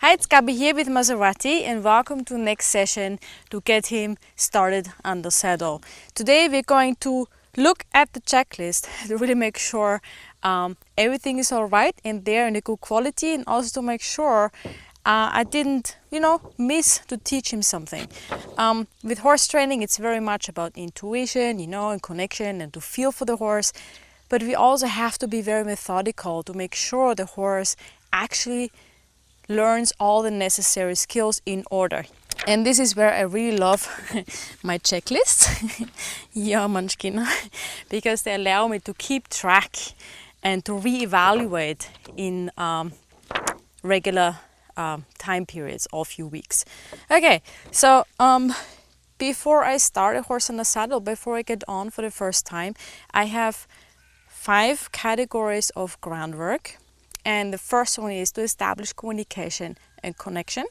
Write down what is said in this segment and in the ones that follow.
Hi, it's Gabi here with Maserati and welcome to the next session to get him started on the saddle. Today we're going to look at the checklist to really make sure everything is all right and there in a good quality, and also to make sure I didn't, miss to teach him something. With horse training, it's very much about intuition, and connection and to feel for the horse. But we also have to be very methodical to make sure the horse actually learns all the necessary skills in order. And this is where I really love my checklists, yeah, Munchkin, because they allow me to keep track and to reevaluate in regular time periods or few weeks. Okay, so before I start a horse on the saddle, before I get on for the first time, I have 5 categories of groundwork. And the first one is to establish communication and connection,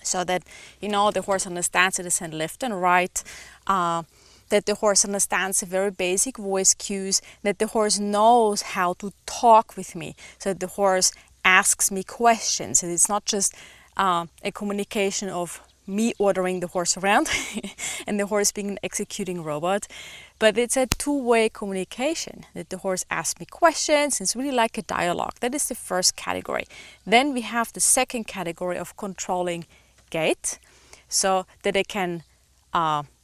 so that the horse understands it is left and right, that the horse understands the very basic voice cues, that the horse knows how to talk with me, so that the horse asks me questions. And it's not just a communication of me ordering the horse around and the horse being an executing robot, but it's a two-way communication, that the horse asks me questions. It's really like a dialogue. That is the first category. Then we have the second category of controlling gait, so that I can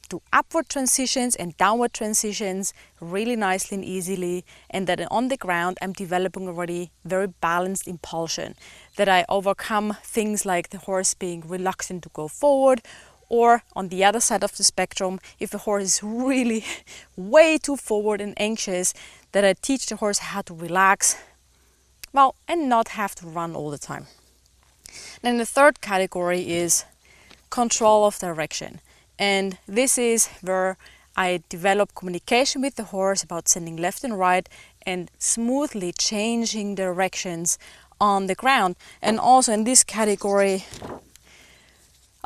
do upward transitions and downward transitions really nicely and easily, and that on the ground I'm developing already very balanced impulsion, that I overcome things like the horse being reluctant to go forward, or on the other side of the spectrum, if the horse is really way too forward and anxious, that I teach the horse how to relax, and not have to run all the time. Then the third category is control of direction. And this is where I develop communication with the horse about sending left and right and smoothly changing directions on the ground. And also in this category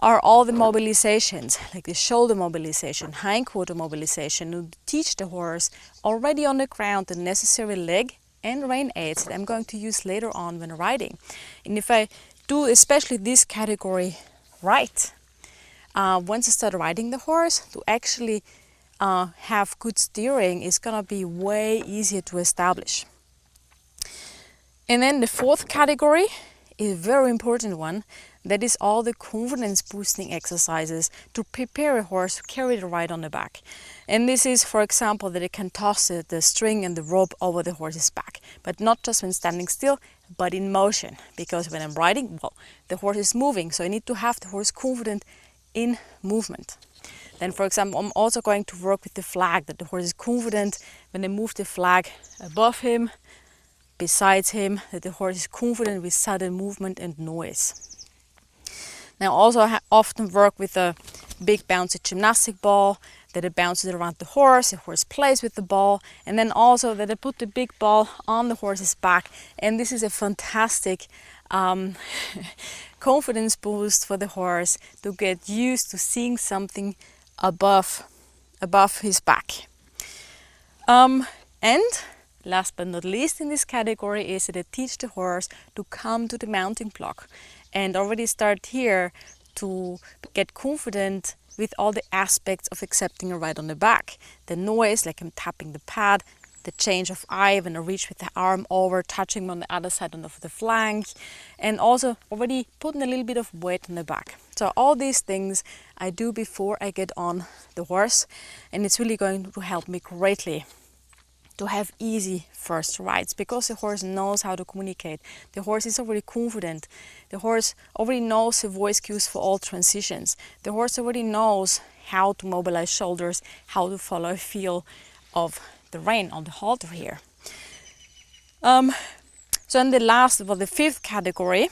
are all the mobilizations, like the shoulder mobilization, hindquarter mobilization, to teach the horse already on the ground the necessary leg and rein aids that I'm going to use later on when riding. And if I do especially this category right, once I start riding the horse, to actually have good steering is gonna be way easier to establish. And then the fourth category is a very important one. That is all the confidence boosting exercises to prepare a horse to carry the ride on the back. And this is, for example, that it can toss the string and the rope over the horse's back, but not just when standing still, but in motion. Because when I'm riding, the horse is moving, so I need to have the horse confident in movement. Then, for example, I'm also going to work with the flag, that the horse is confident when I move the flag above him, besides him, that the horse is confident with sudden movement and noise. Now, also I often work with a big bouncy gymnastic ball, that it bounces around the horse plays with the ball, and then also that I put the big ball on the horse's back. And this is a fantastic confidence boost for the horse to get used to seeing something above his back. And last but not least in this category is that I teach the horse to come to the mounting block and already start here to get confident with all the aspects of accepting a ride on the back. The noise, like I'm tapping the pad, the change of eye when I reach with the arm over, touching him on the other side of the flank, and also already putting a little bit of weight on the back. So all these things I do before I get on the horse, and it's really going to help me greatly to have easy first rides, because the horse knows how to communicate. The horse is already confident. The horse already knows the voice cues for all transitions. The horse already knows how to mobilize shoulders, how to follow a feel of the rein on the halter here. So in the fifth category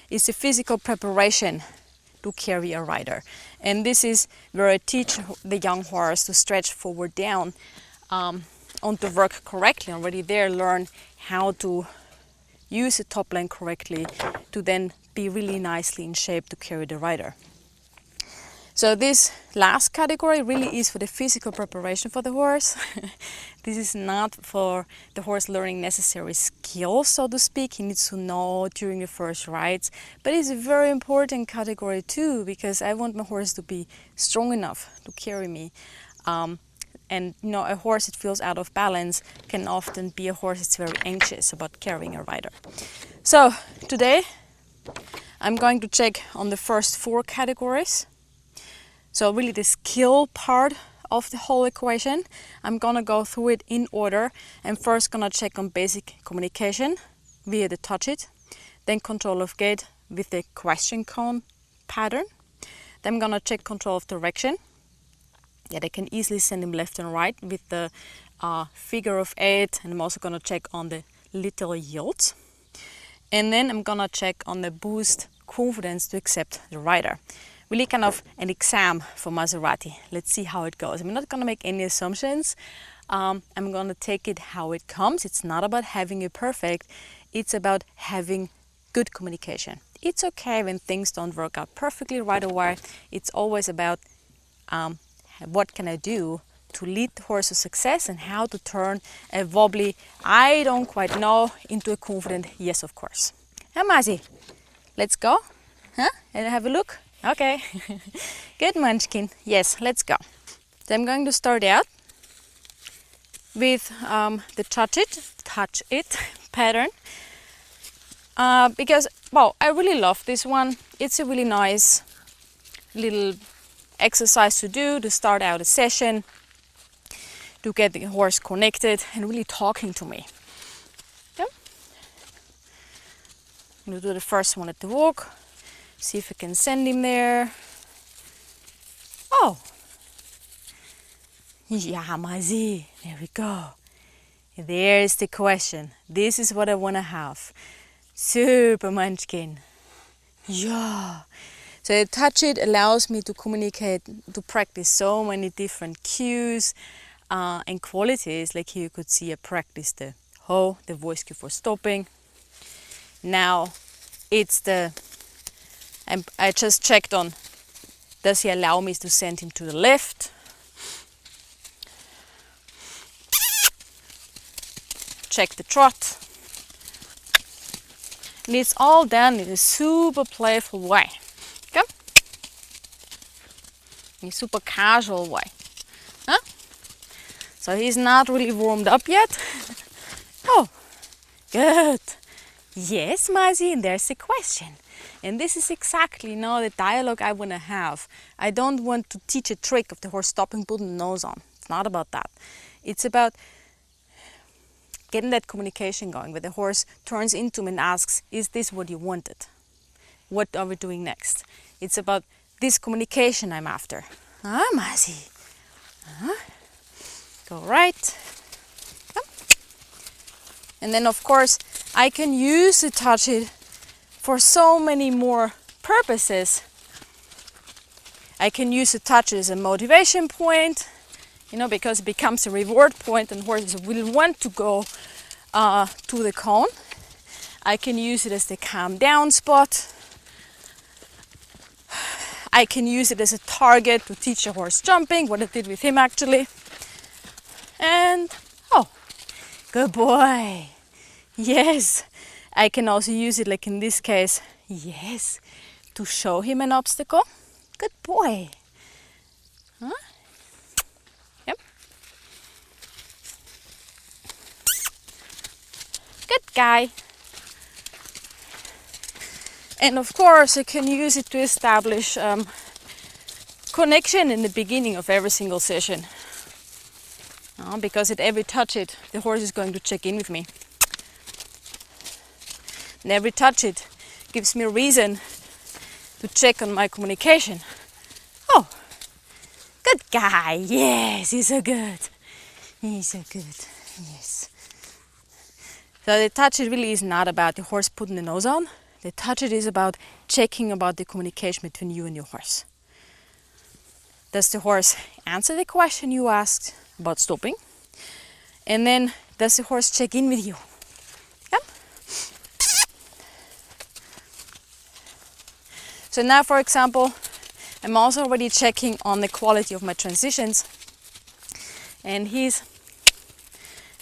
is the physical preparation to carry a rider. And this is where I teach the young horse to stretch forward down, on to work correctly, already there learn how to use the top line correctly to then be really nicely in shape to carry the rider. So this last category really is for the physical preparation for the horse. This is not for the horse learning necessary skills, so to speak. He needs to know during the first rides. But it's a very important category too, because I want my horse to be strong enough to carry me. And you know, a horse that feels out of balance can often be a horse that's very anxious about carrying a rider. So today I'm going to check on the first 4 categories. So really the skill part of the whole equation. I'm gonna go through it in order. I'm first gonna check on basic communication via the touch it, then control of gait with the question cone pattern. Then I'm gonna check control of direction. Yeah, they can easily send him left and right with the figure of 8, and I'm also gonna check on the little yields. And then I'm gonna check on the boost confidence to accept the rider. Really kind of an exam for Maserati. Let's see how it goes. I'm not gonna make any assumptions. I'm gonna take it how it comes. It's not about having it perfect. It's about having good communication. It's okay when things don't work out perfectly right away. It's always about what can I do to lead the horse to success and how to turn a wobbly, I don't quite know, into a confident, yes, of course. Hey, Mazi, let's go. Huh? And have a look? Okay. Good, Munchkin. Yes, let's go. So I'm going to start out with the touch it pattern. Because, well, I really love this one. It's a really nice little exercise to do to start out a session, to get the horse connected and really talking to me. Yeah. I'm going to do the first one at the walk, see if I can send him there. Oh, yeah, Mazi, there we go. There's the question. This is what I want to have. Super, Munchkin. Yeah. So the touch it allows me to communicate, to practice so many different cues and qualities. Like here you could see I practiced the ho, the voice cue for stopping. Now it's I just checked on, does he allow me to send him to the left? Check the trot. And it's all done in a super playful way. Okay? In a super casual way. Huh? So he's not really warmed up yet. Oh, good. Yes, Mazi, and there's a question. And this is exactly now the dialogue I want to have. I don't want to teach a trick of the horse stopping, putting the nose on. It's not about that. It's about getting that communication going, where the horse turns into me and asks, is this what you wanted? What are we doing next? It's about this communication I'm after. Ah, Mazi. Go right. And then of course I can use the touch it for so many more purposes. I can use the touch it as a motivation point, you know, because it becomes a reward point and horses will want to go to the cone. I can use it as the calm down spot. I can use it as a target to teach a horse jumping, what I did with him actually. And, oh, good boy. Yes, I can also use it, like in this case, yes, to show him an obstacle. Good boy. Huh? Yep. Good guy. And of course I can use it to establish connection in the beginning of every single session. Because at every touch it, the horse is going to check in with me. And every touch it gives me a reason to check on my communication. Oh, good guy. Yes, he's so good. He's so good. Yes. So the touch it really is not about the horse putting the nose on. The touch it is about checking about the communication between you and your horse. Does the horse answer the question you asked about stopping? And then does the horse check in with you? Yep. So now, for example, I'm also already checking on the quality of my transitions. And he's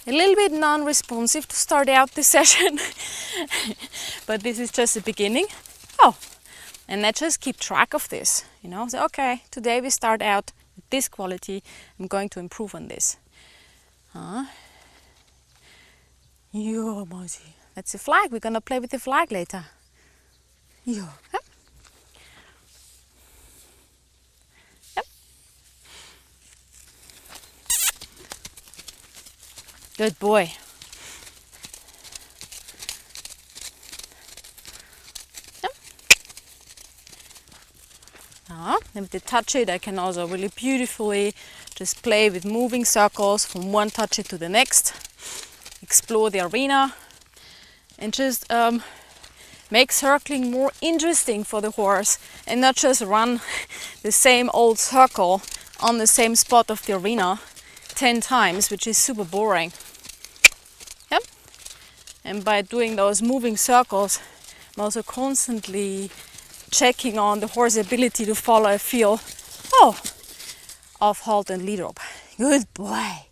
a little bit non-responsive to start out this session. But this is just the beginning. Oh, and I just keep track of this, you know. So, okay, today we start out with this quality. I'm going to improve on this. Yo, Mosey. That's a flag. We're gonna play with the flag later. Yo. Yep. Yep. Good boy. And with the touch it, I can also really beautifully just play with moving circles from one touch it to the next, explore the arena, and just make circling more interesting for the horse, and not just run the same old circle on the same spot of the arena 10 times, which is super boring. Yep. And by doing those moving circles, I'm also constantly checking on the horse's ability to follow a feel of halt and lead rope. Good boy.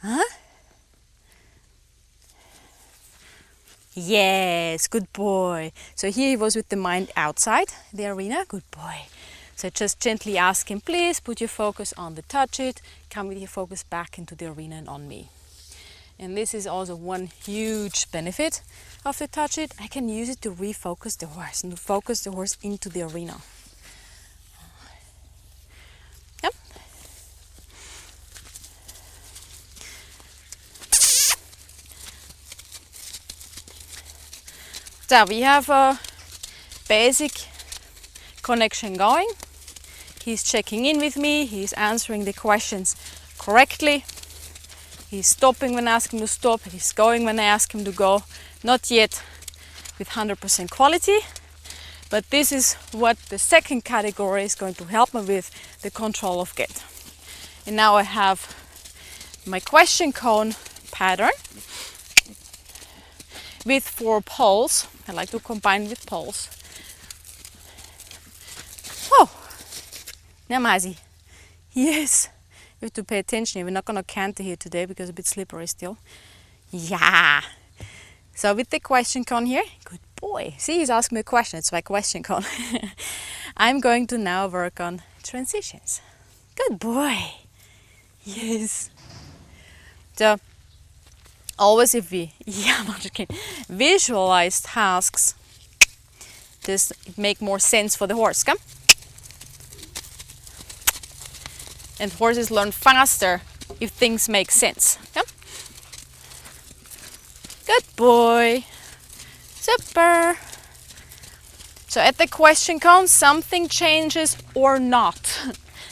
Huh? Yes, good boy. So here he was with the mind outside the arena. Good boy. So just gently ask him, please put your focus on the touch it. Come with your focus back into the arena and on me. And this is also one huge benefit of the touch it. I can use it to refocus the horse and to focus the horse into the arena. Yep. So we have a basic connection going. He's checking in with me. He's answering the questions correctly. He's stopping when I ask him to stop. He's going when I ask him to go. Not yet with 100% quality, but this is what the second category is going to help me with, the control of gait. And now I have my question cone pattern with 4 poles. I like to combine with poles. Oh, Namazi. Yes. You have to pay attention here. We're not going to canter here today because it's a bit slippery still. Yeah. So with the question cone here, good boy. See, he's asking me a question. It's my question cone. I'm going to now work on transitions. Good boy. Yes. So always if we, I'm not just kidding, visualize tasks, just make more sense for the horse. Come. And horses learn faster if things make sense. Come. Good boy. Super. So at the question cone, something changes or not.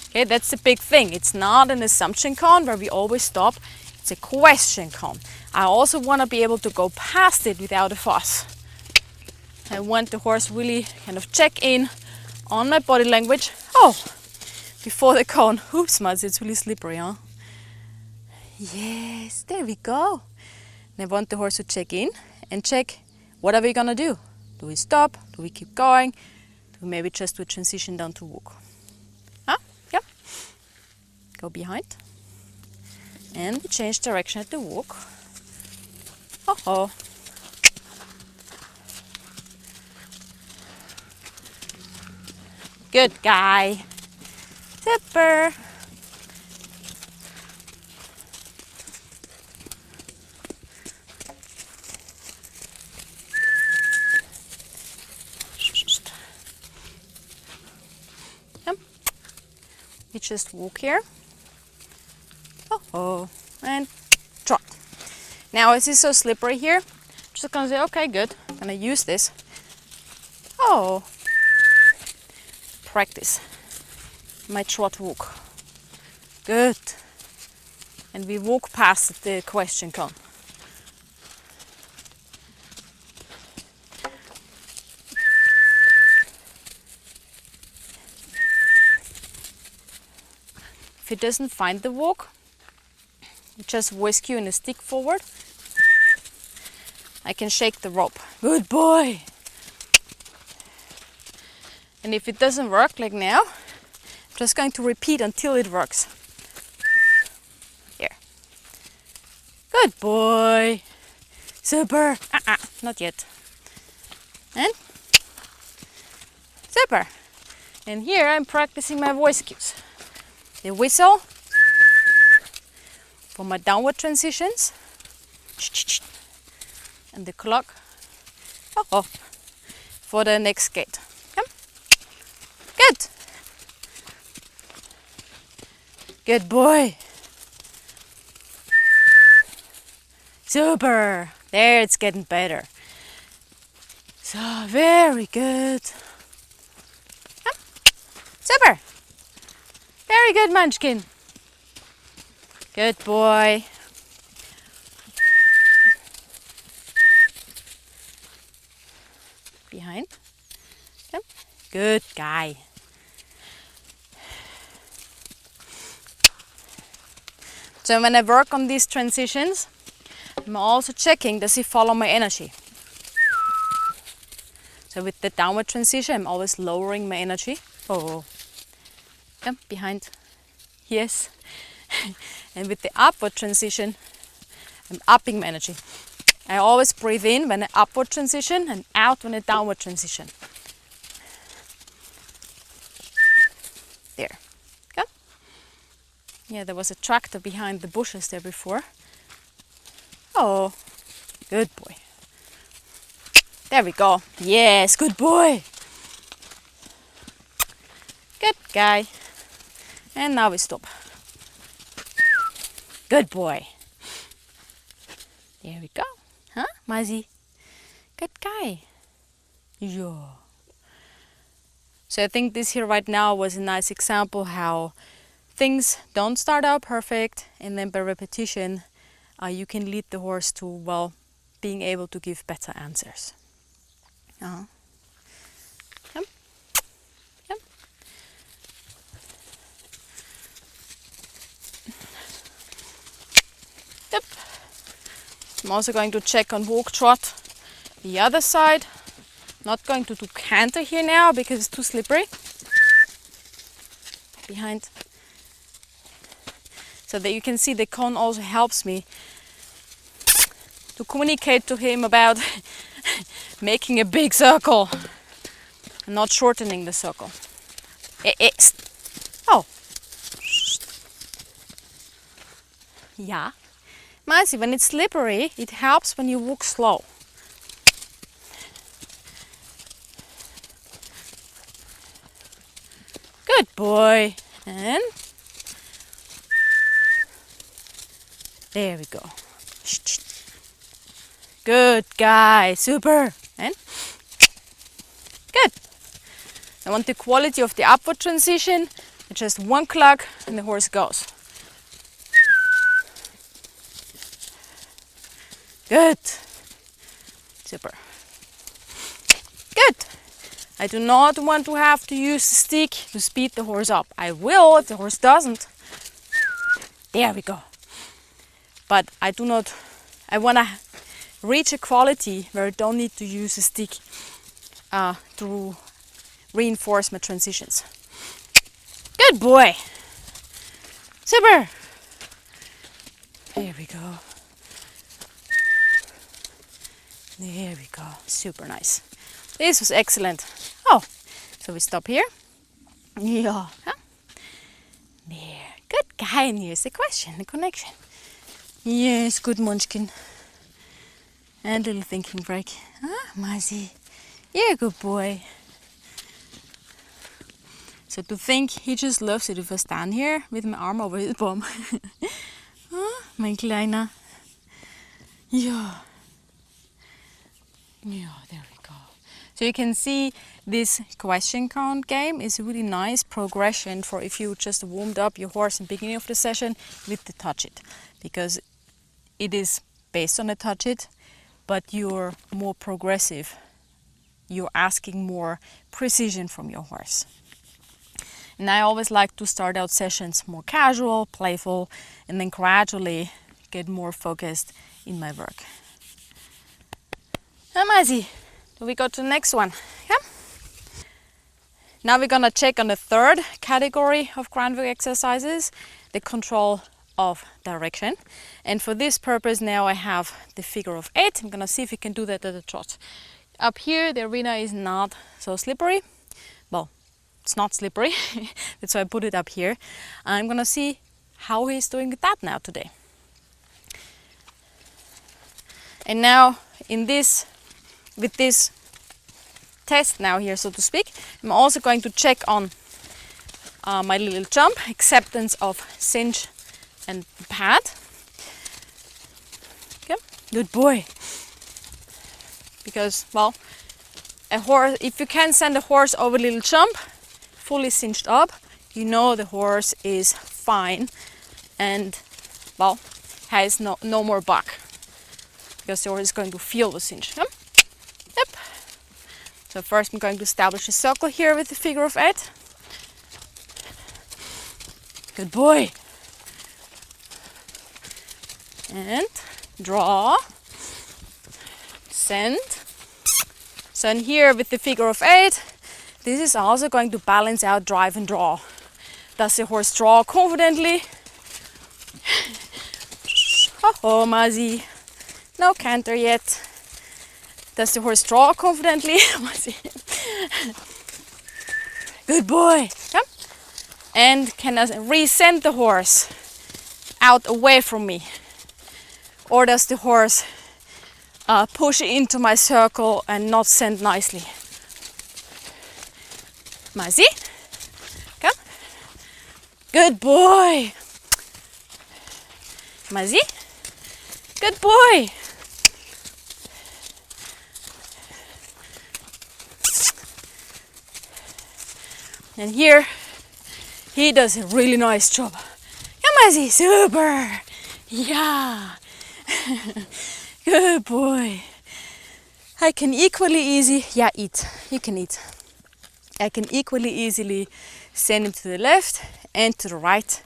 Okay, that's the big thing. It's not an assumption cone where we always stop. It's a question cone. I also want to be able to go past it without a fuss. I want the horse really kind of check in on my body language. Oh, before the cone. Oops, Mads, it's really slippery, huh? Yes, there we go. And I want the horse to check in and check, what are we gonna do? Do we stop? Do we keep going? Do we maybe just do a transition down to walk? Huh? Yep. Go behind. And we change direction at the walk. Oh. Good guy. Super. Yep. We just walk here. Oh, and trot. Now this is so slippery here. Just gonna say, okay, good. I'm gonna use this. Oh, practice my trot walk. Good. And we walk past the question cone. If it doesn't find the walk, you just whisk you in a stick forward. I can shake the rope. Good boy. And if it doesn't work like now, Just going to repeat until it works. Here. Good boy. Super. Not yet. And super. And here I'm practicing my voice cues. The whistle for my downward transitions. And the clock for the next gate. Come. Good. Good boy. Super. There, it's getting better. So, very good. Come. Super. Very good, Munchkin. Good boy. Behind. Come. Good guy. So when I work on these transitions, I'm also checking, does he follow my energy? So with the downward transition, I'm always lowering my energy. Oh, come behind. Yes. And with the upward transition, I'm upping my energy. I always breathe in when I upward transition and out when I downward transition. There. Good. Yeah, there was a tractor behind the bushes there before. Oh, good boy. There we go. Yes, good boy. Good guy. And now we stop. Good boy. There we go. Huh, Muzzy? Good guy. Yeah. So I think this here right now was a nice example how things don't start out perfect, and then by repetition you can lead the horse to, well, being able to give better answers. Come. Come. Yep. I'm also going to check on walk trot the other side. Not going to do canter here now because it's too slippery. Behind. So that you can see the cone also helps me to communicate to him about making a big circle and not shortening the circle. Oh. Yeah. Muzzy, when it's slippery, it helps when you walk slow. Good boy. And there we go. Good guy. Super. And good. I want the quality of the upward transition. Just one cluck and the horse goes. Good. Super. Good. I do not want to have to use the stick to speed the horse up. I will if the horse doesn't. There we go. But I want to reach a quality where I don't need to use a stick to reinforce my transitions. Good boy. Super. There we go. There we go. Super nice. This was excellent. Oh, so we stop here. Yeah. Huh? There. Good guy. And here's the question, the connection. Yes, good Munchkin. And a little thinking break. Huh, Muzzy? You're a good boy. So to think he just loves it if I stand here with my arm over his bum. Huh, mein Kleiner. Yeah. Yeah, there we go. So you can see this question count game is a really nice progression for if you just warmed up your horse in the beginning of the session with the touch it. Because it is based on a touch it, but you're more progressive. You're asking more precision from your horse. And I always like to start out sessions more casual, playful, and then gradually get more focused in my work. Muzzy, do we go to the next one? Yeah? Now we're gonna check on the third category of groundwork exercises, the control of direction. And for this purpose now I have the figure of 8. I'm gonna see if we can do that at a trot. Up here the arena is not so slippery. Well, it's not slippery, that's why I put it up here. I'm gonna see how he's doing with that now today. And now with this test now here, so to speak, I'm also going to check on my little jump, acceptance of cinch and pad. Okay, good boy. Because, well, a horse, if you can send a horse over a little jump, fully cinched up, you know the horse is fine and, well, has no more buck. Because the horse is going to feel the cinch. Yep. Yep. So first I'm going to establish a circle here with the figure of 8. Good boy. And draw. Send. So in here with the figure of 8, this is also going to balance out drive and draw. Does the horse draw confidently? Oh, Mazzy. No canter yet. Does the horse draw confidently? Good boy. Yep. And can I resend the horse out away from me? Or does the horse push into my circle and not send nicely? Mazzy? Come. Good boy. Mazzy? Good boy. And here, he does a really nice job. Come on, super! Yeah! Good boy! I can equally easy, yeah, eat. You can eat. I can equally easily send him to the left and to the right.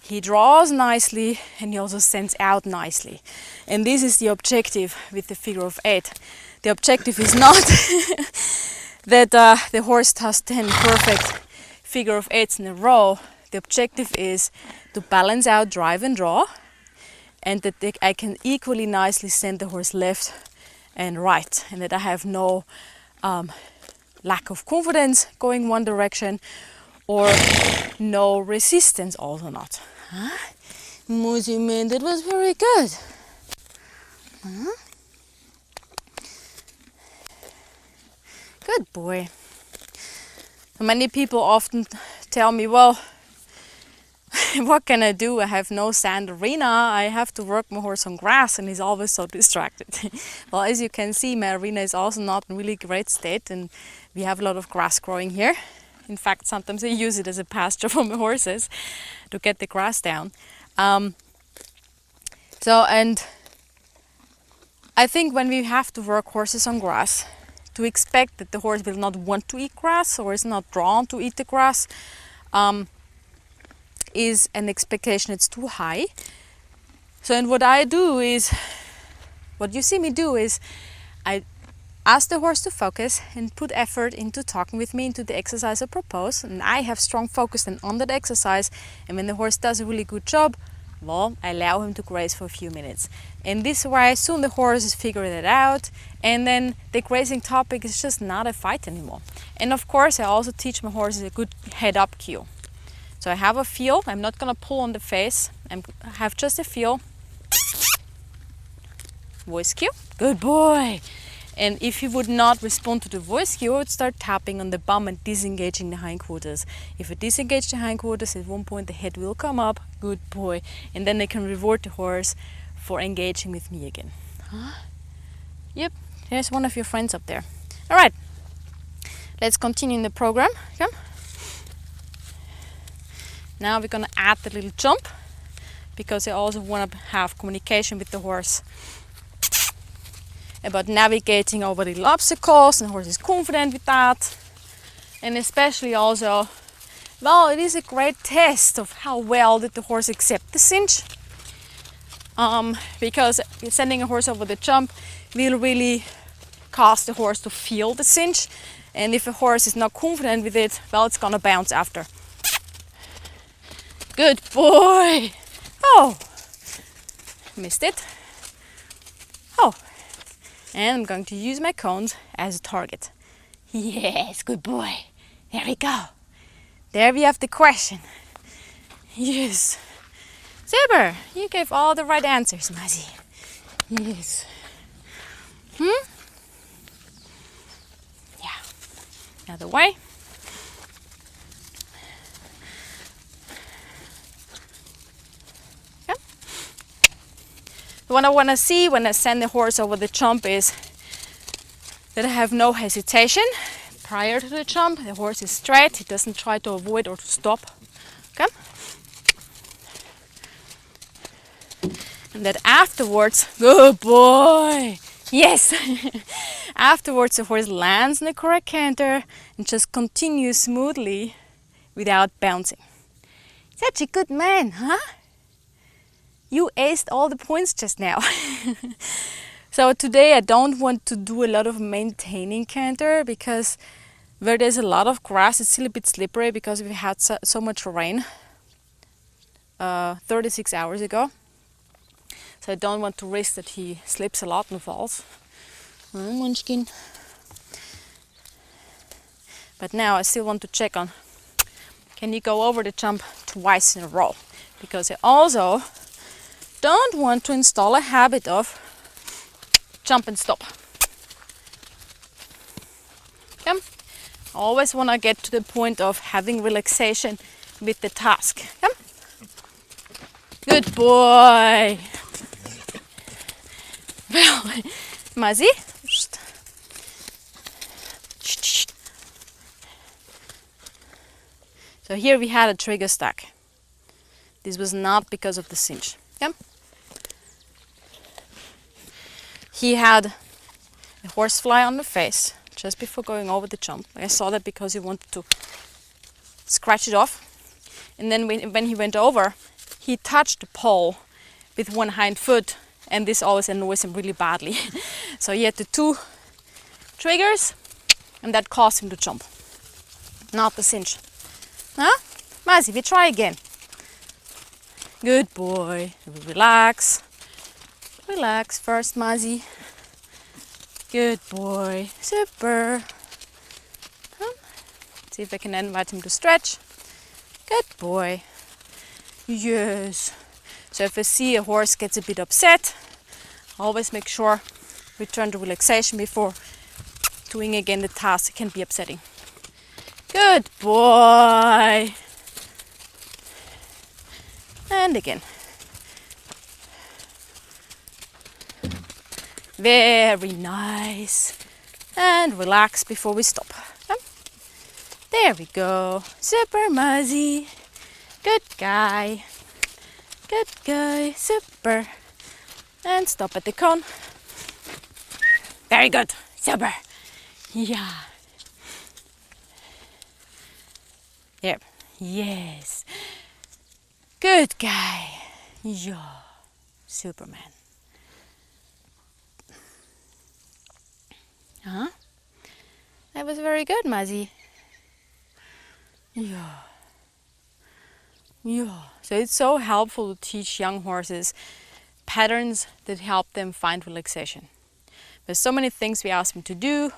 He draws nicely and he also sends out nicely. And this is the objective with the figure of 8. The objective is not that the horse does 10 perfect figure of 8s in a row. The objective is to balance out drive and draw, and that I can equally nicely send the horse left and right, and that I have no lack of confidence going one direction or no resistance also not. Huh? Moosey man, that was very good. Huh? Good boy. Many people often tell me, well, what can I do? I have no sand arena. I have to work my horse on grass and he's always so distracted. Well, as you can see, my arena is also not in really great state and we have a lot of grass growing here. In fact, sometimes I use it as a pasture for my horses to get the grass down. And I think when we have to work horses on grass, to expect that the horse will not want to eat grass or is not drawn to eat the grass is an expectation that's too high. So and what I do is, what you see me do is, I ask the horse to focus and put effort into talking with me into the exercise I propose, and I have strong focus then on that exercise, and when the horse does a really good job, well, I allow him to graze for a few minutes. And this way, soon the horse is figuring it out, and then the grazing topic is just not a fight anymore. And of course, I also teach my horses a good head-up cue. So I have a feel. I'm not gonna pull on the face. I have just a feel. Voice cue. Good boy. And if he would not respond to the voice cue, I would start tapping on the bum and disengaging the hindquarters. If I disengage the hindquarters, at one point the head will come up. Good boy. And then I can reward the horse for engaging with me again. Huh? Yep, there's one of your friends up there. All right, let's continue in the program. Come. Now we're gonna add the little jump because I also want to have communication with the horse about navigating over little obstacles, and the horse is confident with that. And especially also, well, it is a great test of how well did the horse accept the cinch. Because sending a horse over the jump will really cause the horse to feel the cinch, And if a horse is not confident with it, well, it's gonna bounce after. Good boy. Oh, missed it. Oh, and I'm going to use my cones as a target. Yes, good boy. There we go. There we have the question. Yes. Zebra, you gave all the right answers, Mazzy. Yes. Yeah. Another way. Yeah. What I want to see when I send the horse over the jump is that I have no hesitation. Prior to the jump, the horse is straight. He doesn't try to avoid or to stop. Okay? And that afterwards, good boy! Yes! Afterwards, the horse lands in the correct canter and just continues smoothly without bouncing. Such a good man, huh? You aced all the points just now. So today I don't want to do a lot of maintaining canter because where there's a lot of grass, it's still a bit slippery because we had so much rain 36 hours ago. So I don't want to risk that he slips a lot and falls. Munchkin. But now I still want to check on, can you go over the jump twice in a row? Because I also don't want to install a habit of jump and stop. Okay? I always want to get to the point of having relaxation with the task. Okay? Good boy. Well, Mazzy. So here we had a trigger stack. This was not because of the cinch. Okay? He had a horsefly on the face just before going over the jump. I saw that because he wanted to scratch it off. And then when he went over, he touched the pole with one hind foot, and this always annoys him really badly. So he had the two triggers, and that caused him to jump, not the cinch. Huh? Mazzy, we try again. Good boy. Relax. Relax first, Mazzy. Good boy. Super. See if I can invite him to stretch. Good boy. Yes. So if I see a horse gets a bit upset, I always make sure return to relaxation before doing again the task. It can be upsetting. Good boy. And again. Very nice. And relax before we stop. There we go. Super Mazzy. Good guy. Good guy. Super. And stop at the cone. Very good. Super. Yeah. Yep. Yes. Good guy. Yeah. Superman. Huh? That was very good, Mazzy. Yeah. Yeah. So it's so helpful to teach young horses patterns that help them find relaxation. There's so many things we ask them to do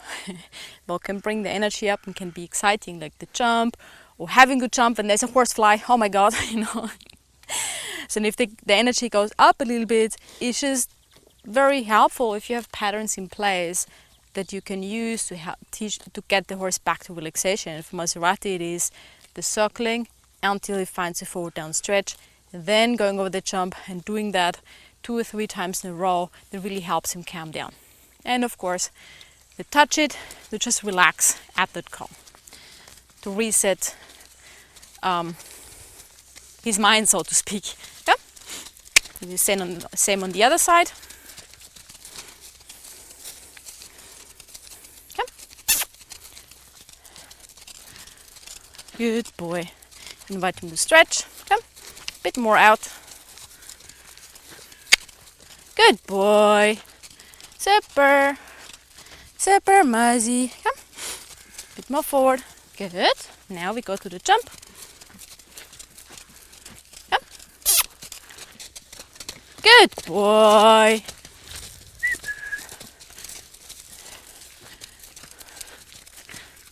that can bring the energy up and can be exciting, like the jump or having a jump and there's a horse fly. Oh my God, you know. So if the energy goes up a little bit, it's just very helpful if you have patterns in place that you can use to help teach to get the horse back to relaxation. And for Maserati, it is the circling until he finds a forward down stretch, and then going over the jump and doing that 2 or 3 times in a row. That really helps him calm down. And of course, to touch it, to just relax at that cone, to reset his mind, so to speak. Yeah. The same on the other side. Good boy. Invite him to stretch. Come. Bit more out. Good boy. Super. Super Mazzy. Come. bit more forward. Good. Now we go to the jump. Yep. Good boy.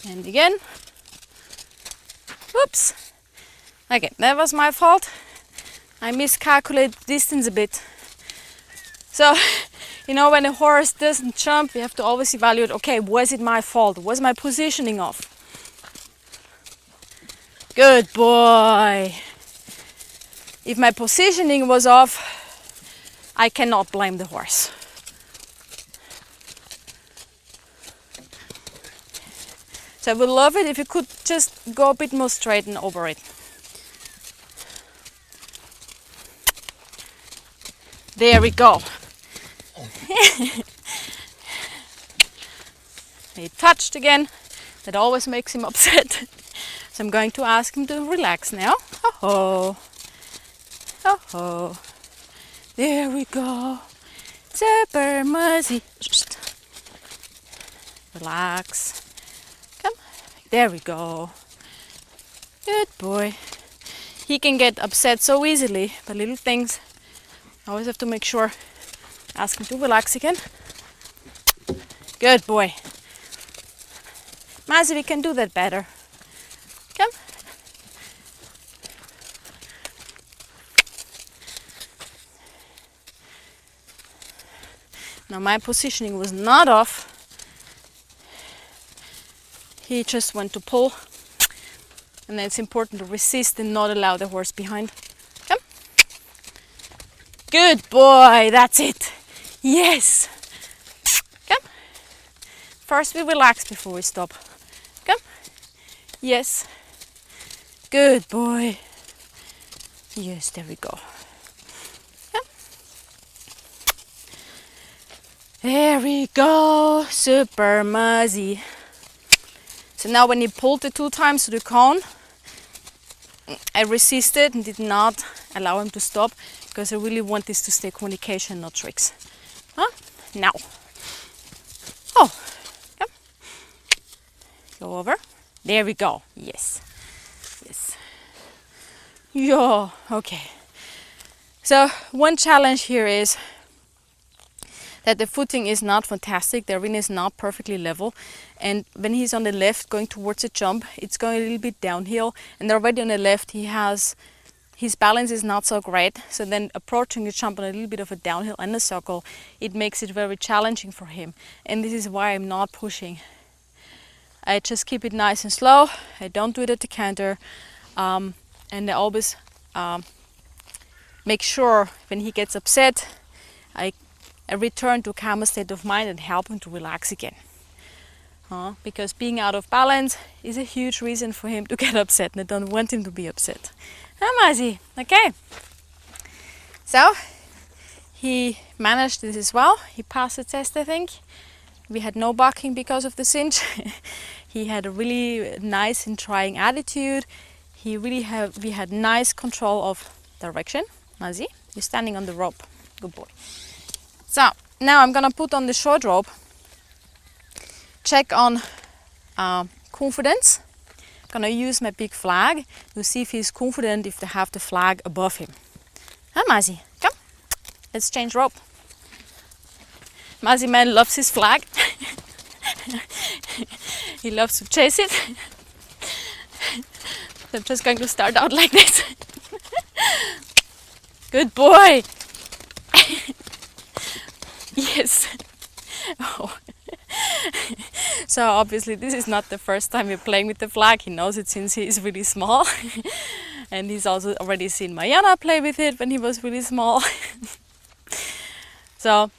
And again. Whoops. Okay, that was my fault. I miscalculated the distance a bit. So, you know, when a horse doesn't jump, you have to always evaluate, okay, was it my fault? Was my positioning off? Good boy. If my positioning was off, I cannot blame the horse. So I would love it if you could just go a bit more straight and over it. There we go. He touched again. That always makes him upset. So I'm going to ask him to relax now. Oh-ho. Oh-ho. There we go. Super muzzy. Relax. Come. There we go. Good boy. He can get upset so easily by little things. I always have to make sure, ask him to relax again. Good boy. Mazi, we can do that better. Come. Now my positioning was not off. He just went to pull. And then it's important to resist and not allow the horse behind. Come. Good boy, that's it. Yes. Come. First we relax before we stop. Come. Yes. Good boy. Yes, there we go. Come. There we go. Super muzzy. So now when he pulled the 2 times to the cone, I resisted and did not allow him to stop because I really want this to stay communication, not tricks. Huh? Now. Oh. Come. Go over. There we go. Yes. Yes. Yeah. Okay. So one challenge here is that the footing is not fantastic, the arena is not perfectly level, and when he's on the left going towards a jump, it's going a little bit downhill, and already on the left his balance is not so great, so then approaching the jump on a little bit of a downhill and a circle, it makes it very challenging for him, and this is why I'm not pushing. I just keep it nice and slow, I don't do it at the canter, and I always make sure when he gets upset, I return to a calmer state of mind and help him to relax again. Because being out of balance is a huge reason for him to get upset, and I don't want him to be upset. Mazi, okay. So he managed this as well. He passed the test, I think. We had no bucking because of the cinch. He had a really nice and trying attitude. We had nice control of direction. Mazi, you're standing on the rope. Good boy. So now I'm gonna put on the short rope, check on confidence. I'm gonna use my big flag to see if he's confident if they have the flag above him. Mazi, come, let's change rope. Mazi man loves his flag. He loves to chase it. So I'm just going to start out like this. Good boy. Yes. Oh. So obviously this is not the first time we're playing with the flag. He knows it since he is really small. And he's also already seen Mariana play with it when he was really small. So,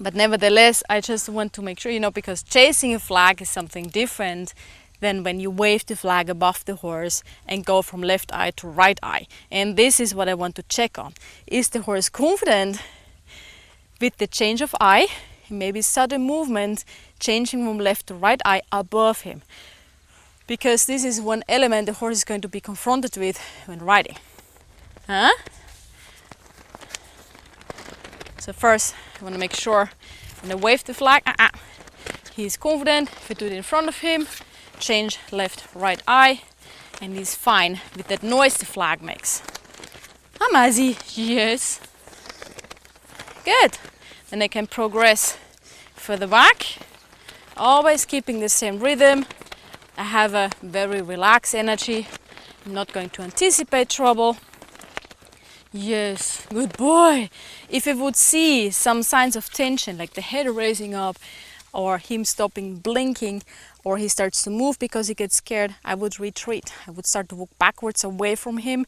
but nevertheless, I just want to make sure, because chasing a flag is something different than when you wave the flag above the horse and go from left eye to right eye. And this is what I want to check on. Is the horse confident with the change of eye, maybe sudden movement, changing from left to right eye above him? Because this is one element the horse is going to be confronted with when riding. So first, I want to make sure when I wave the flag, he's confident. If I do it in front of him, change left, right eye, and he's fine with that noise the flag makes. Huh, Mazzy? Yes. Good. Then I can progress further back, always keeping the same rhythm. I have a very relaxed energy. I'm not going to anticipate trouble. Yes, good boy. If I would see some signs of tension, like the head raising up, or him stopping blinking, or he starts to move because he gets scared, I would retreat. I would start to walk backwards away from him,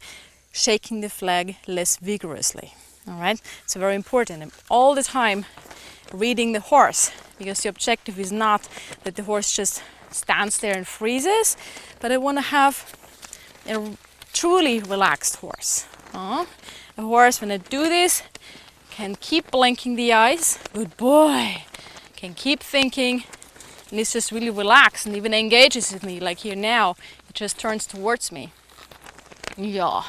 shaking the flag less vigorously. All right, it's very important. I'm all the time reading the horse, because the objective is not that the horse just stands there and freezes, but I want to have a truly relaxed horse. A horse, when I do this, can keep blinking the eyes. Good boy. Can keep thinking, and it's just really relaxed and even engages with me. Like here now, it just turns towards me. Yeah.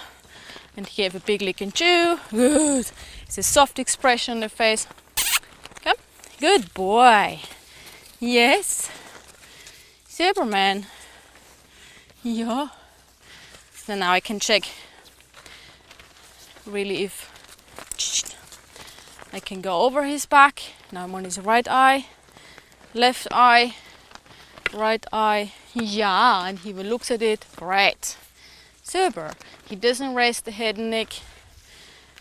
And he gave a big lick and chew. Good. It's a soft expression on the face. Come. Good boy. Yes. Superman. Yeah. So now I can check really if I can go over his back. Now I'm on his right eye, left eye, right eye. Yeah, and he even looks at it. Great. Super. He doesn't raise the head and neck.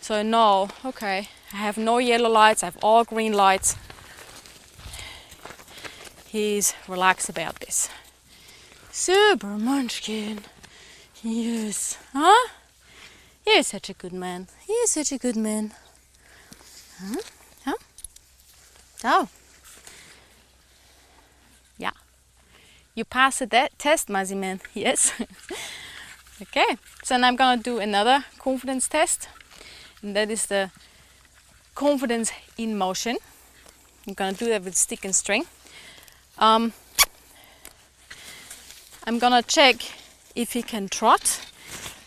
So I know, okay, I have no yellow lights, I have all green lights. He's relaxed about this. Super Munchkin. Yes. Huh? You're such a good man. You're such a good man. Huh? Huh? Oh. Yeah. You passed that test, Mazzy man. Yes. Okay. So now I'm gonna do another confidence test. And that is the confidence in motion. I'm gonna do that with stick and string. I'm gonna check if he can trot,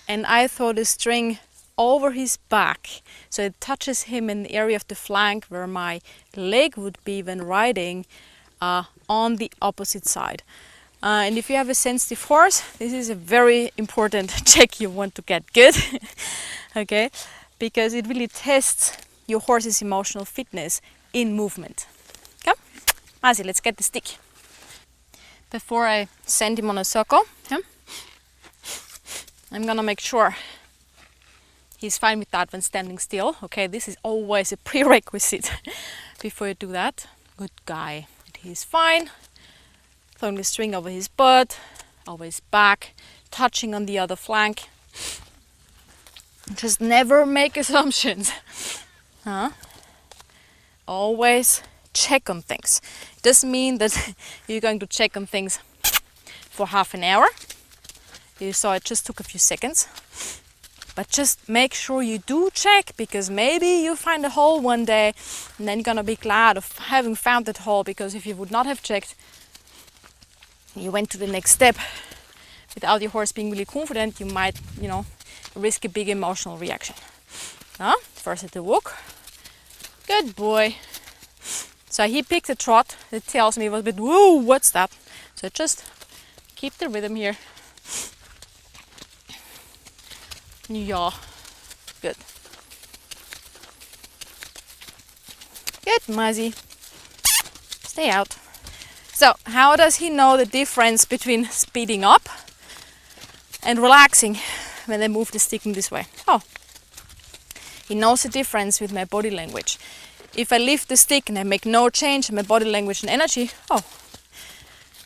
and I throw the string over his back so it touches him in the area of the flank where my leg would be when riding, on the opposite side. And if you have a sensitive horse, this is a very important check you want to get good. Okay, because it really tests your horse's emotional fitness in movement. Come, Mazzy, let's get the stick. Before I send him on a circle, I'm gonna make sure he's fine with that when standing still. Okay, this is always a prerequisite before you do that. Good guy. He's fine. Throwing the string over his butt, over his back, touching on the other flank. Just never make assumptions. Always check on things. It doesn't mean that you're going to check on things for half an hour. You saw it just took a few seconds. But just make sure you do check, because maybe you find a hole one day and then you're gonna be glad of having found that hole, because if you would not have checked, you went to the next step without your horse being really confident, you might, risk a big emotional reaction. First at the walk. Good boy. So he picked a trot. It tells me it was a bit, whoa, what's that? So just keep the rhythm here. Yeah, good. Good, Mazzy. Stay out. So, how does he know the difference between speeding up and relaxing when I move the stick in this way? Oh, he knows the difference with my body language. If I lift the stick and I make no change in my body language and energy,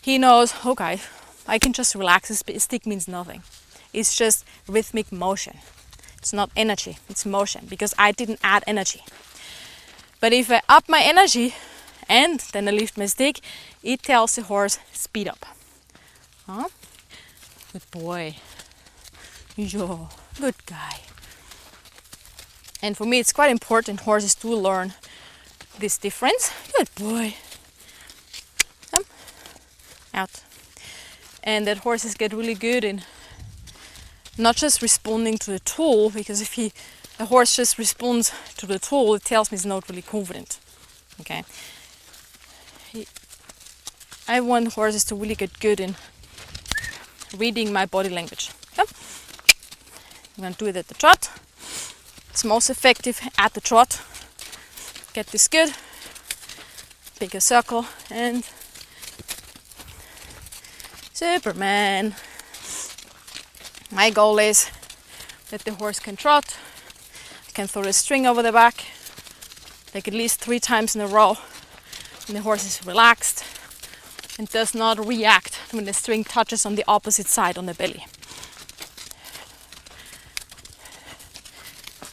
he knows, okay, I can just relax. The stick means nothing. It's just rhythmic motion. It's not energy, it's motion, because I didn't add energy. But if I up my energy and then I lift my stick, it tells the horse, speed up. Good boy. Yo, good guy. And for me, it's quite important horses do learn this difference. Good boy. Come. Out. And that horses get really good in not just responding to the tool, because if a horse just responds to the tool, it tells me he's not really confident. Okay. I want horses to really get good in reading my body language. Okay? I'm going to do it at the trot. It's most effective at the trot. Get this good. Pick a circle and Superman. My goal is that the horse can trot. I can throw the string over the back, like at least 3 times in a row. And the horse is relaxed and does not react when the string touches on the opposite side on the belly.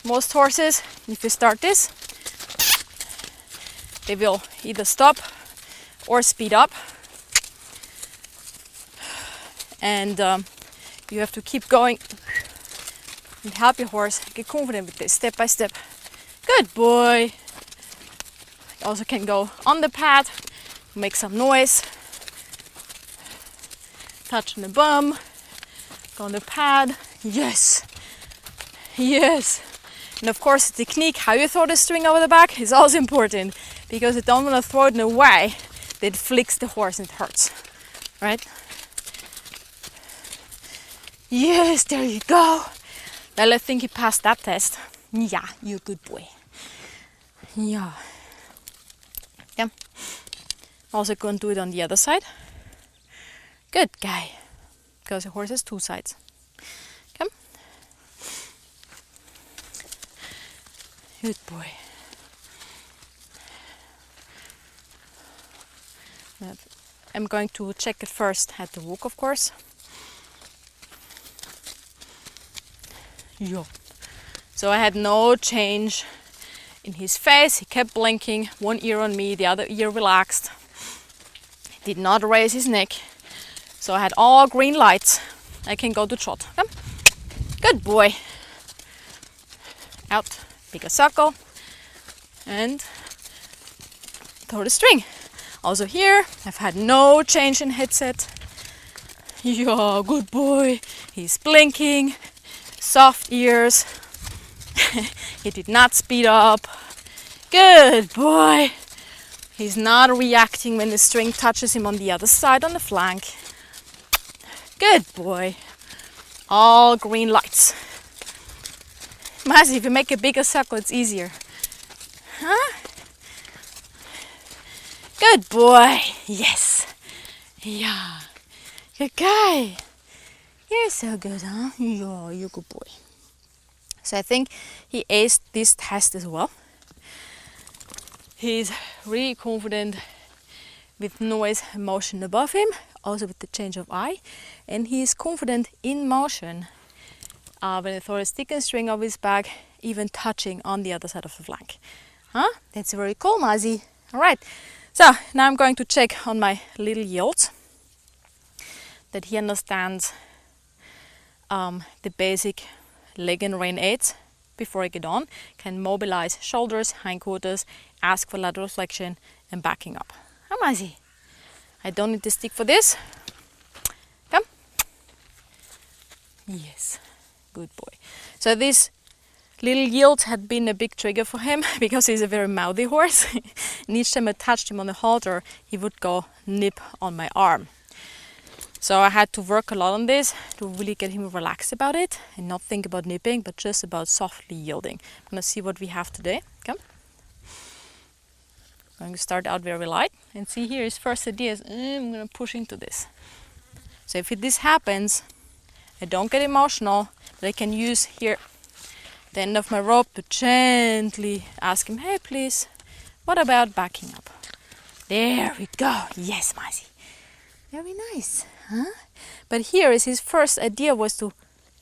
Most horses, if you start this, they will either stop or speed up. And you have to keep going and help your horse get confident with this step by step. Good boy. You also can go on the pad, make some noise, touch on the bum, go on the pad. Yes, yes. And of course, the technique, how you throw the string over the back, is also important because you don't want to throw it in a way that flicks the horse and it hurts, right? Yes, there you go. Well, I think you passed that test. Yeah, you're a good boy. Yeah. Yeah. Also going to do it on the other side. Good guy. Because the horse has 2 sides. Come. Good boy. I'm going to check it first at the walk, of course. Yeah. So I had no change in his face. He kept blinking, one ear on me, the other ear relaxed. He did not raise his neck. So I had all green lights. I can go to trot. Come. Good boy. Out, pick a circle, and throw the string. Also here, I've had no change in headset. Yeah, good boy. He's blinking. Soft ears. He did not speed up. Good boy. He's not reacting when the string touches him on the other side on the flank. Good boy. All green lights. Masi, if you make a bigger circle, it's easier. Huh? Good boy. Yes. Yeah. Good guy. You're so good, huh? Yeah, you're a good boy. So I think he aced this test as well. He's really confident with noise and motion above him, also with the change of eye. And he's confident in motion when I throw a stick and string over his back, even touching on the other side of the flank. Huh? That's very cool, Mazi. All right. So now I'm going to check on my little yield that he understands the basic leg and rein aids before I get on. Can mobilize shoulders, hindquarters, ask for lateral flexion and backing up. Come on, Mazi. I don't need the stick for this. Come. Yes, good boy. So this little yield had been a big trigger for him because he's a very mouthy horse. And each time I touched him on the halter, he would go nip on my arm. So I had to work a lot on this to really get him relaxed about it and not think about nipping, but just about softly yielding. I'm gonna see what we have today. Come. I'm going to start out very light and see here his first idea is I'm gonna push into this. So if this happens, I don't get emotional, but I can use here the end of my rope to gently ask him, hey please, what about backing up? There we go. Yes, Mazi. Very nice, huh? But here is his first idea was to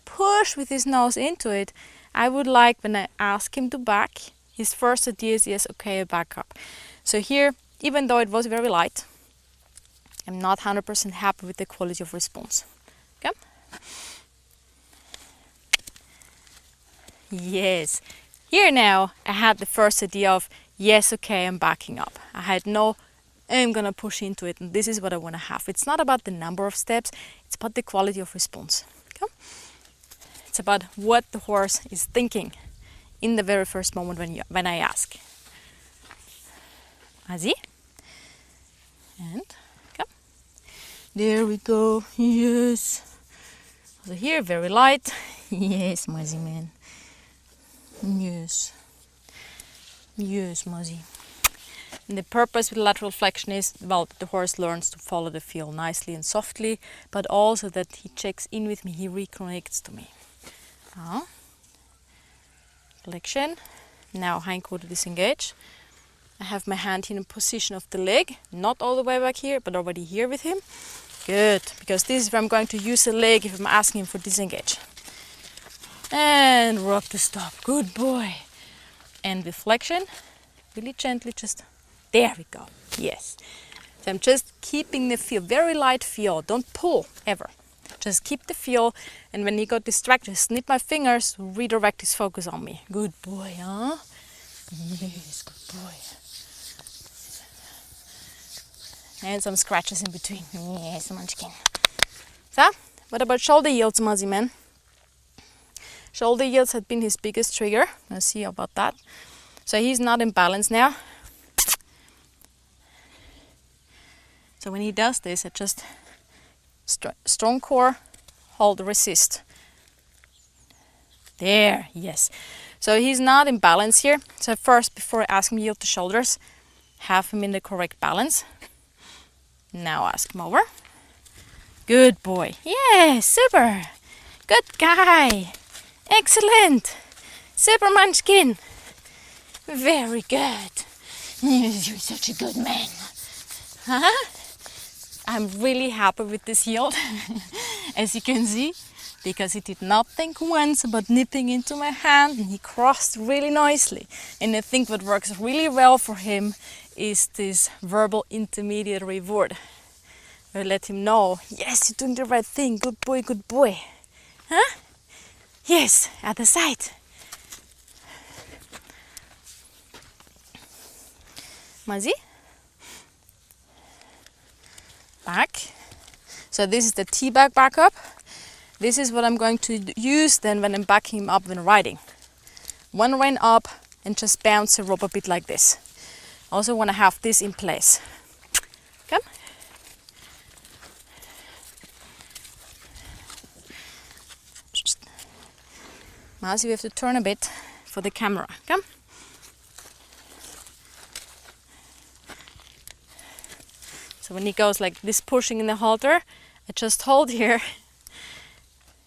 push with his nose into it. I would like when I ask him to back, his first idea is yes, okay, I back up. So here, even though it was very light, I'm not 100% happy with the quality of response. Okay? Yes. Here now, I had the first idea of yes, okay, I'm backing up. I had no I'm gonna push into it, and this is what I want to have. It's not about the number of steps, it's about the quality of response. Okay? It's about what the horse is thinking in the very first moment when I ask. Mazi? And come. There we go. Yes. So here, very light. Yes, Muzzy man. Yes. Yes, Muzzy. And the purpose with lateral flexion is, well, the horse learns to follow the feel nicely and softly, but also that he checks in with me, he reconnects to me. Flexion. Now hindquarter disengage. I have my hand in a position of the leg, not all the way back here, but already here with him. Good, because this is where I'm going to use the leg if I'm asking him for disengage. And rock to stop. Good boy. And with flexion, really gently just, there we go. Yes. So I'm just keeping the feel, very light feel. Don't pull ever. Just keep the feel, and when he got distracted, snip my fingers to redirect his focus on me. Good boy, huh? Yes, good boy. And some scratches in between. Yes, munchkin. So, what about shoulder yields, Muzzy man? Shoulder yields had been his biggest trigger. Let's see about that. So he's not in balance now. So when he does this, I just strong core, hold, resist. There, yes. So he's not in balance here. So first, before I ask him yield to shoulders, have him in the correct balance. Now ask him over. Good boy. Yes, super. Good guy. Excellent. Super munchkin. Very good. You're such a good man. Huh? I'm really happy with this yield, as you can see, because he did not think once about nipping into my hand, and he crossed really nicely. And I think what works really well for him is this verbal intermediary word. I let him know, yes, you're doing the right thing, good boy, good boy. Huh? Yes, other side. Muzzy? Back. So this is the T-back backup. This is what I'm going to use then when I'm backing him up when riding. One rein up and just bounce the rope a bit like this. Also want to have this in place. Come. Muzzy, we have to turn a bit for the camera. Come. So when he goes like this, pushing in the halter, I just hold here.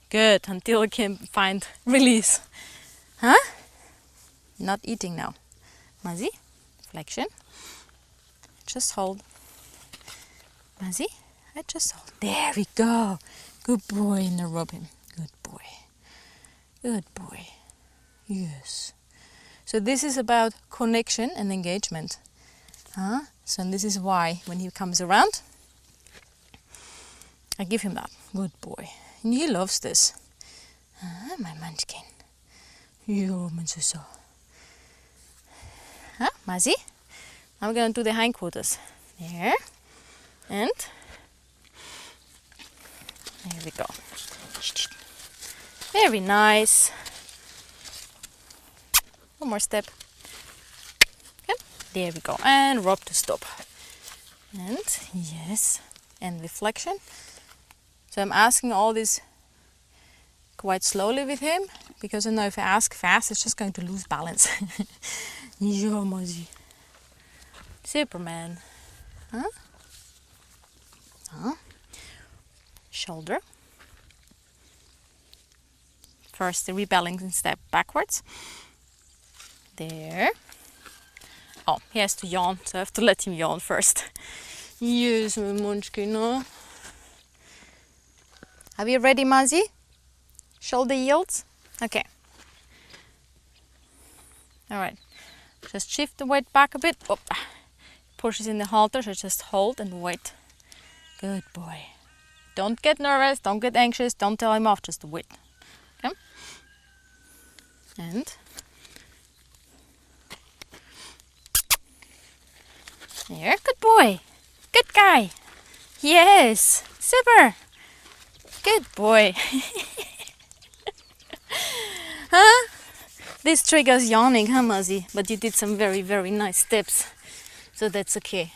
Good, until I can find release. Huh? Not eating now. Muzzy, flexion. Just hold. Muzzy, I just hold. There we go. Good boy, and then rub him. Good boy. Good boy. Yes. So this is about connection and engagement. Huh? So this is why when he comes around, I give him that. Good boy. And he loves this. My munchkin. You munchkin. Huh, Muzzy? Now we're going to do the hindquarters. There. And there we go. Very nice. One more step. Okay. There we go. And rub to stop. And yes. And reflection. So I'm asking all this quite slowly with him, because I know if I ask fast, it's just going to lose balance. Yo, Muzzy. Superman. Huh? Huh? Shoulder. First the rebalancing step backwards. There. Oh, he has to yawn, so I have to let him yawn first. Yes, my munchkin, no? Are we ready, Muzzy? Shoulder yields? Okay. Alright. Just shift the weight back a bit. Oh. Pushes in the halter, so just hold and wait. Good boy. Don't get nervous, don't get anxious, don't tell him off, just wait. Okay? And there, good boy. Good guy. Yes, super. Good boy. Huh? This triggers yawning, huh, Muzzy? But you did some very, very nice steps, so that's okay.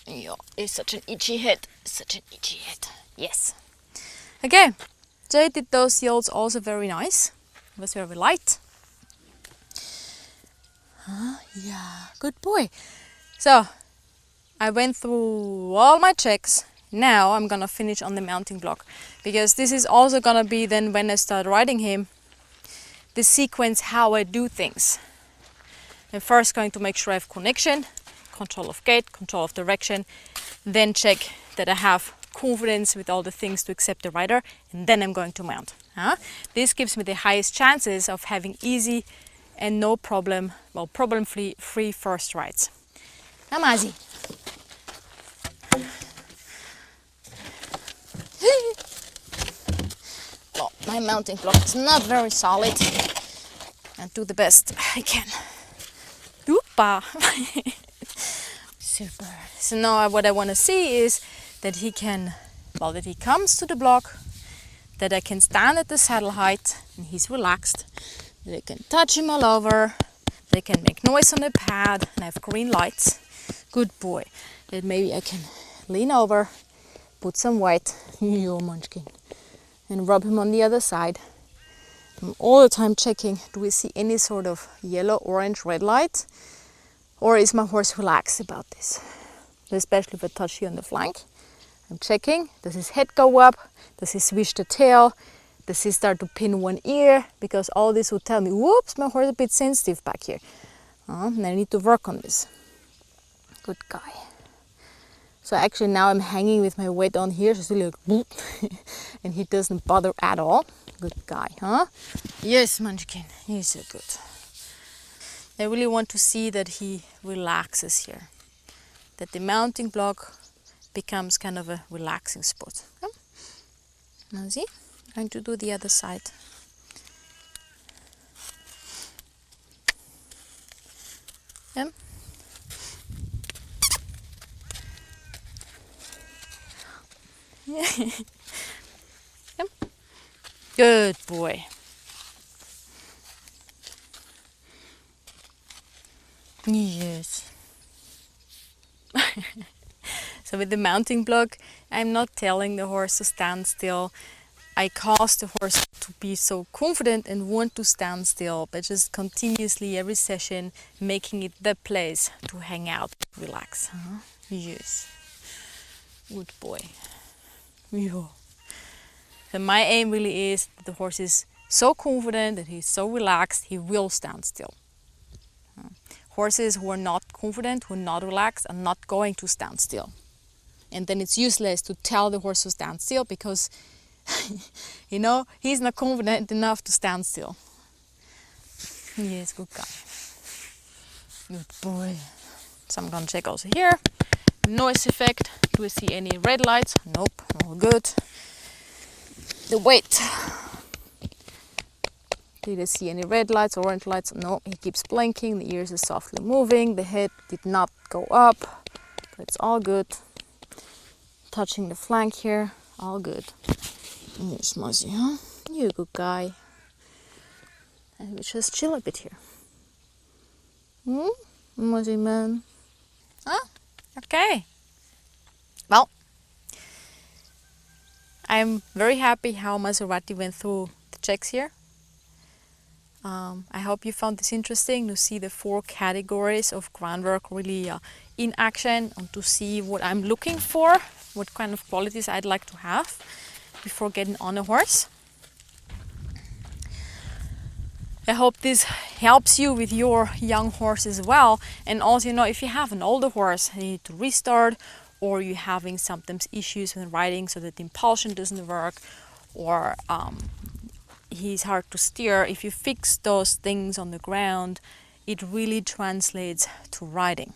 Yeah, it's such an itchy head. Such an itchy head. Yes. Okay, so he did those yields also very nice. It was very light. Yeah, good boy. So I went through all my checks. Now I'm gonna finish on the mounting block, because this is also gonna be then when I start riding him, the sequence how I do things. I'm first going to make sure I have connection, control of gait, control of direction, then check that I have confidence with all the things to accept the rider, and then I'm going to mount. This gives me the highest chances of having easy and no problem, well, problem-free first rides. Amazi. Well, my mounting block is not very solid. I'll do the best I can. Oopa! Super. So now what I want to see is that he can, well, that he comes to the block, that I can stand at the saddle height and he's relaxed, that I can touch him all over, that I can make noise on the pad and I have green lights. Good boy. That maybe I can lean over, put some white, yo munchkin, and rub him on the other side. I'm all the time checking, do we see any sort of yellow, orange, red light? Or is my horse relaxed about this? Especially if I touch you on the flank. I'm checking, does his head go up? Does he swish the tail? Does he start to pin one ear? Because all this will tell me, whoops, my horse is a bit sensitive back here. And I need to work on this. Good guy. So actually now I'm hanging with my weight on here, so it's really like, and he doesn't bother at all. Good guy, huh? Yes, Munchkin, he's so good. I really want to see that he relaxes here. That the mounting block becomes kind of a relaxing spot. Now see, I'm going to do the other side. Yeah. Yep. Good boy. Yes. So with the mounting block, I'm not telling the horse to stand still. I cause the horse to be so confident and want to stand still, but just continuously every session making it the place to hang out, relax. Yes. Good boy. Yeah. So my aim really is that the horse is so confident, that he's so relaxed, he will stand still. Horses who are not confident, who are not relaxed, are not going to stand still. And then it's useless to tell the horse to stand still because, you know, he's not confident enough to stand still. Yes, good guy. Good boy. So I'm gonna check also here. Noise effect. Do we see any red lights? Nope, all good. The weight. Did I see any red lights, orange lights? No, he keeps blinking, the ears are softly moving, the head did not go up, but it's all good. Touching the flank here, all good. Here's Muzzy, huh? You're a good guy. And we just chill a bit here. Muzzy man. Huh? Okay. Well, I'm very happy how Maserati went through the checks here. I hope you found this interesting to see the 4 categories of groundwork really in action, and to see what I'm looking for, what kind of qualities I'd like to have before getting on a horse. I hope this helps you with your young horse as well. And also, you know, if you have an older horse and you need to restart, or you're having sometimes issues when riding so that the impulsion doesn't work, or he's hard to steer, if you fix those things on the ground, it really translates to riding.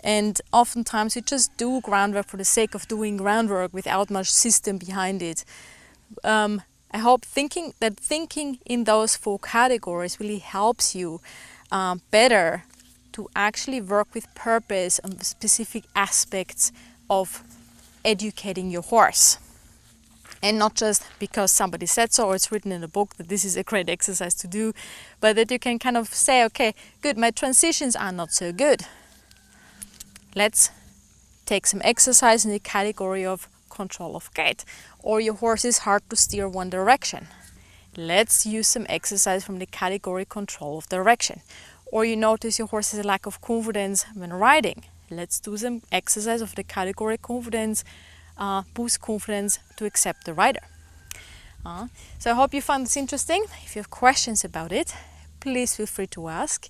And oftentimes we just do groundwork for the sake of doing groundwork without much system behind it. I hope thinking in those 4 categories really helps you better to actually work with purpose on specific aspects of educating your horse. And not just because somebody said so or it's written in a book that this is a great exercise to do, but that you can kind of say, okay, good, my transitions are not so good. Let's take some exercise in the category of control of gait, or your horse is hard to steer one direction. Let's use some exercise from the category control of direction. Or you notice your horse has a lack of confidence when riding. Let's do some exercise of the category confidence, boost confidence to accept the rider. So I hope you found this interesting. If you have questions about it, please feel free to ask.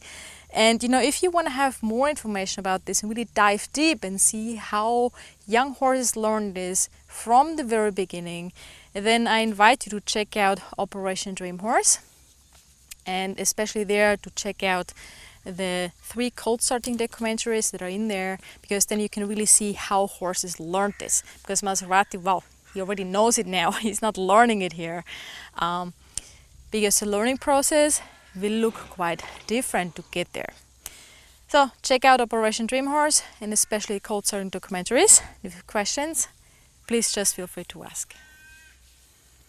And if you want to have more information about this and really dive deep and see how young horses learn this from the very beginning, then I invite you to check out Operation Dream Horse, and especially there to check out the 3 Colt starting documentaries that are in there, because then you can really see how horses learn this. Because Maserati, well, he already knows it now. He's not learning it here, because the learning process will look quite different to get there. So check out Operation Dream Horse and especially Colt starting documentaries. If you have questions, please just feel free to ask.